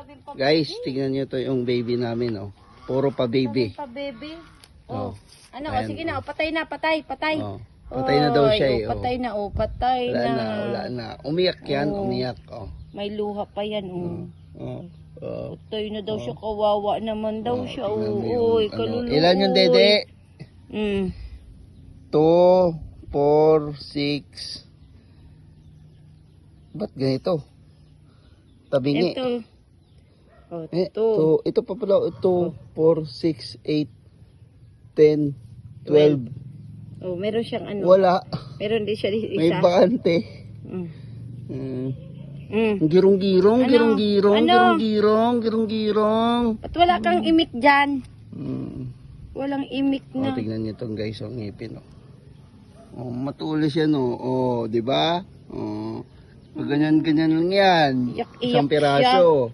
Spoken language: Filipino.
daming pa Guys, tingnan nyo to yung baby namin, oh. Puro pa baby. pa baby. Oh. Ano, Ayan, sige na, patay na, patay. Oh. Patay na daw siya, eh. Patay na, patay Wala na. Umiyak yan, umiyak, oh. May luha pa yan, Oh. Patay na daw siya, kawawa naman daw siya, Tingnan mo yung, Uy, ano. kaluluoy. Ilan yung dede? 2, 4, 6. Ba't ganito? Tabingi. Ito. Ito pa pala. 2, 4, 6, 8, 10, 12. Meron siyang ano. Wala. Meron din siya isa. May bakante. Girong-girong, Ano? girong-girong, Ano? girong-girong, girong-girong. Ba't wala kang imik dyan? Walang imik Oh, na. tignan niyo tong guys, ang ngipin, oh. Oh, matulis yan, oh. Oh, di ba? Oh. Ganyan-ganyan lang yan. Iyak-iyak Isang piraso.